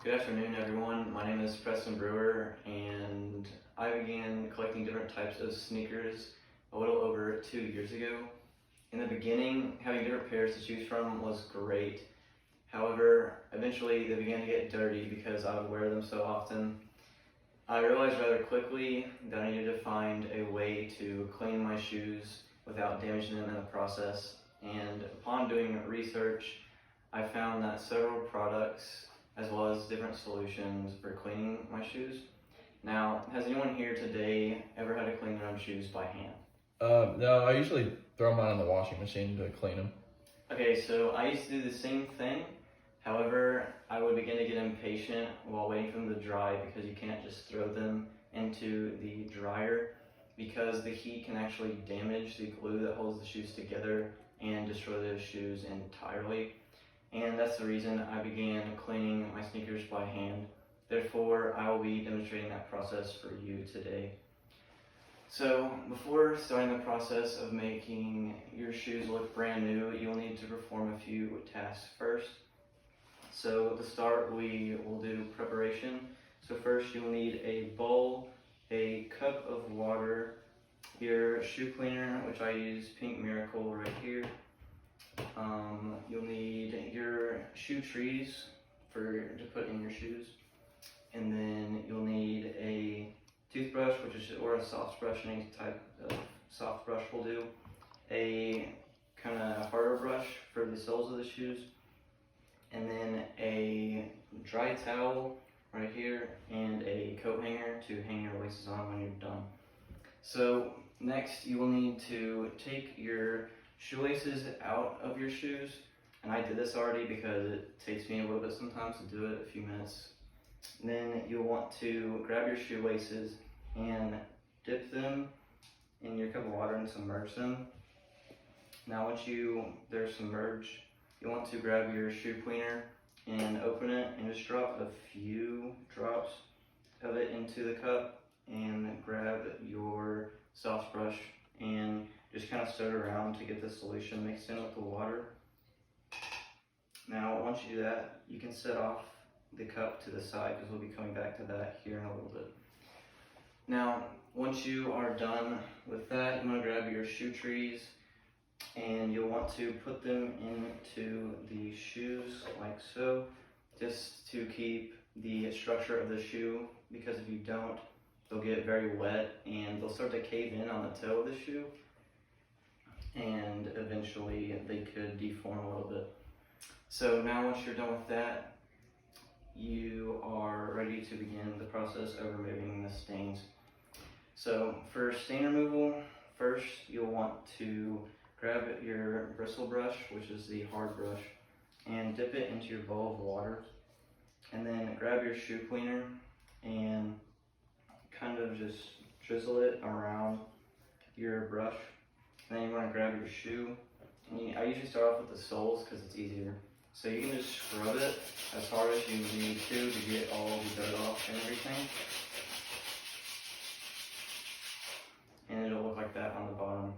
Good afternoon, everyone. My name is Preston Brewer, and I began collecting different types of sneakers a little over 2 years ago. In the beginning, having different pairs to choose from was great. However, eventually they began to get dirty because I would wear them so often. I realized rather quickly that I needed to find a way to clean my shoes without damaging them in the process. And upon doing research, I found that several products as well as different solutions for cleaning my shoes. Now, has anyone here today ever had to clean their own shoes by hand? No, I usually throw mine in the washing machine to clean them. Okay, so I used to do the same thing. However, I would begin to get impatient while waiting for them to dry because you can't just throw them into the dryer because the heat can actually damage the glue that holds the shoes together and destroy those shoes entirely. And that's the reason I began cleaning my sneakers by hand. Therefore, I will be demonstrating that process for you today. So, before starting the process of making your shoes look brand new, you'll need to perform a few tasks first. So, to start, we will do preparation. So first, you'll need a bowl, a cup of water, your shoe cleaner, which I use Pink Miracle right here. You'll need your shoe trees to put in your shoes, and then you'll need a toothbrush, or a soft brush, any type of soft brush will do. A kind of harder brush for the soles of the shoes, and then a dry towel right here, and a coat hanger to hang your laces on when you're done. So next, you will need to take your shoelaces out of your shoes, and I did this already because it takes me a little bit sometimes to do it, a few minutes. And then you'll want to grab your shoelaces and dip them in your cup of water and submerge them. Now once they're submerged, you'll want to grab your shoe cleaner and open it and just drop a few drops of it into the cup, and grab your soft brush and just kind of stir it around to get the solution mixed in with the water. Now, once you do that, you can set off the cup to the side because we'll be coming back to that here in a little bit. Now, once you are done with that, you want to grab your shoe trees and you'll want to put them into the shoes like so, just to keep the structure of the shoe, because if you don't, they'll get very wet and they'll start to cave in on the toe of the shoe, and eventually they could deform a little bit. So now once you're done with that, you are ready to begin the process of removing the stains. So for stain removal, first you'll want to grab your bristle brush, which is the hard brush, and dip it into your bowl of water, and then grab your shoe cleaner and kind of just drizzle it around your brush. And then you want to grab your shoe. I usually start off with the soles because it's easier. So you can just scrub it as hard as you need to get all the dirt off and everything. And it'll look like that on the bottom.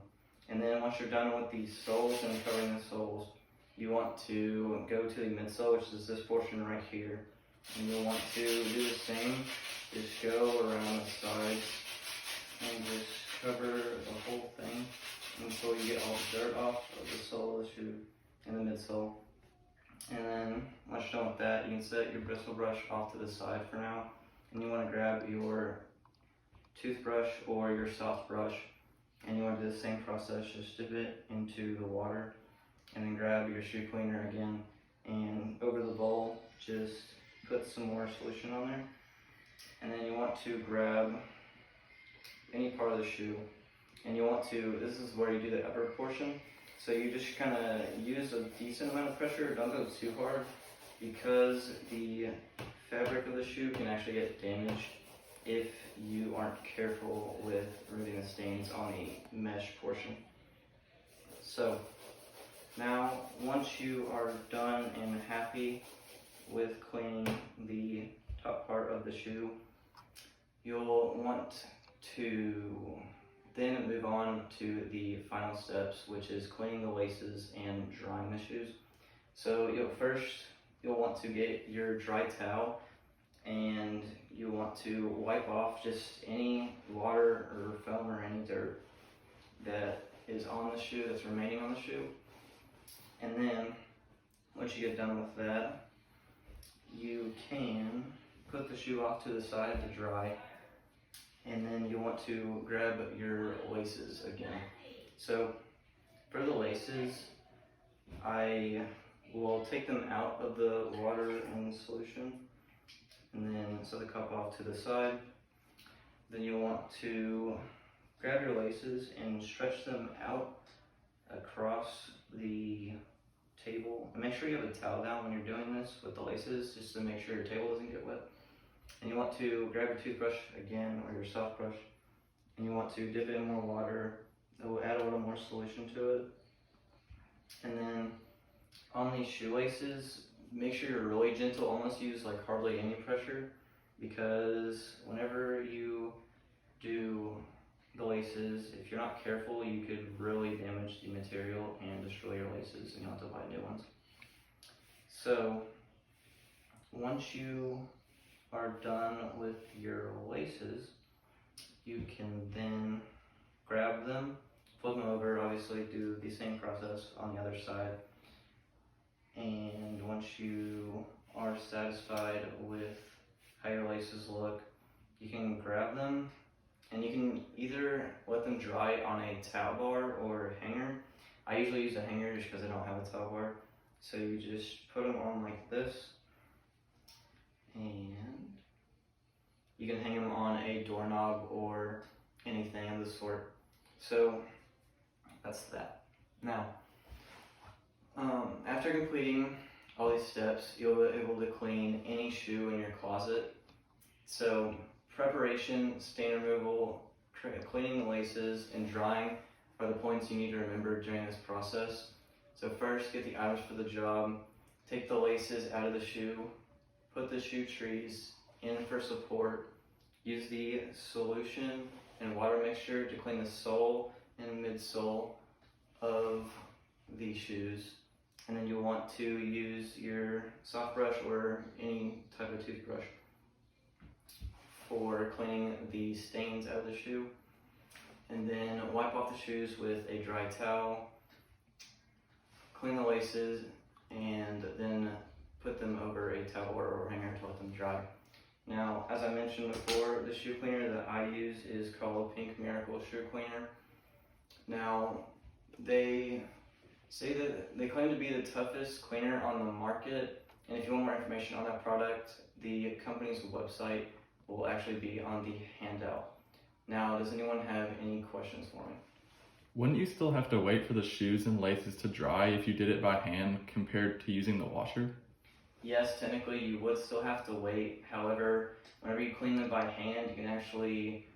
And then once you're done with the soles and covering the soles, you want to go to the midsole, which is this portion right here. And you'll want to do the same. Just go around the sides and just cover the whole thing until you get all the dirt off of the sole of the shoe and the midsole. And then once you're done with that, you can set your bristle brush off to the side for now. And you want to grab your toothbrush or your soft brush, and you want to do the same process. Just dip it into the water, and then grab your shoe cleaner again, and over the bowl, just put some more solution on there. And then you want to grab any part of the shoe, and you want to, this is where you do the upper portion. So you just kind of use a decent amount of pressure, don't go too hard, because the fabric of the shoe can actually get damaged if you aren't careful with removing the stains on the mesh portion. So now, once you are done and happy with cleaning the top part of the shoe, you'll want to then move on to the final steps, which is cleaning the laces and drying the shoes. So you'll want to get your dry towel. and you want to wipe off just any water or foam or any dirt that is on the shoe, that's remaining on the shoe. And then once you get done with that, you can put the shoe off to the side to dry, and then you want to grab your laces again. So for the laces, I will take them out of the water and solution, and then set the cup off to the side. Then you want to grab your laces and stretch them out across the table. And make sure you have a towel down when you're doing this with the laces, just to make sure your table doesn't get wet. And you want to grab your toothbrush again, or your soft brush, and you want to dip it in more water. It will add a little more solution to it. And then on these shoelaces, make sure you're really gentle, almost use like hardly any pressure, because whenever you do the laces, if you're not careful, you could really damage the material and destroy your laces, and you'll have to buy new ones. So once you are done with your laces, you can then grab them, flip them over, obviously do the same process on the other side. And once you are satisfied with how your laces look, you can grab them, and you can either let them dry on a towel bar or a hanger. I usually use a hanger just because I don't have a towel bar. So you just put them on like this, and you can hang them on a doorknob or anything of the sort. So that's that. Now, after completing all these steps, you'll be able to clean any shoe in your closet. So preparation, stain removal, cleaning the laces, and drying are the points you need to remember during this process. So first, get the items for the job, take the laces out of the shoe, put the shoe trees in for support, use the solution and water mixture to clean the sole and midsole of the shoes. And then you'll want to use your soft brush or any type of toothbrush for cleaning the stains out of the shoe. And then wipe off the shoes with a dry towel, clean the laces, and then put them over a towel or hanger to let them dry. Now, as I mentioned before, the shoe cleaner that I use is called Pink Miracle Shoe Cleaner. Now, they say that they claim to be the toughest cleaner on the market, and if you want more information on that product, the company's website will actually be on the handout. Now, does anyone have any questions for me? Wouldn't you still have to wait for the shoes and laces to dry if you did it by hand compared to using the washer? Yes, technically you would still have to wait. However, whenever you clean them by hand, you can actually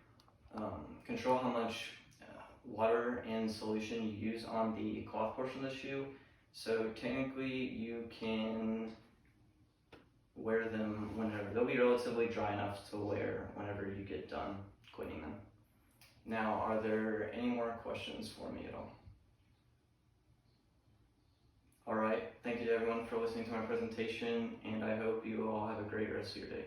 control how much water and solution you use on the cloth portion of the shoe. So technically you can wear them whenever. They'll be relatively dry enough to wear whenever you get done cleaning them. Now, are there any more questions for me at all? All right, thank you to everyone for listening to my presentation, and I hope you all have a great rest of your day.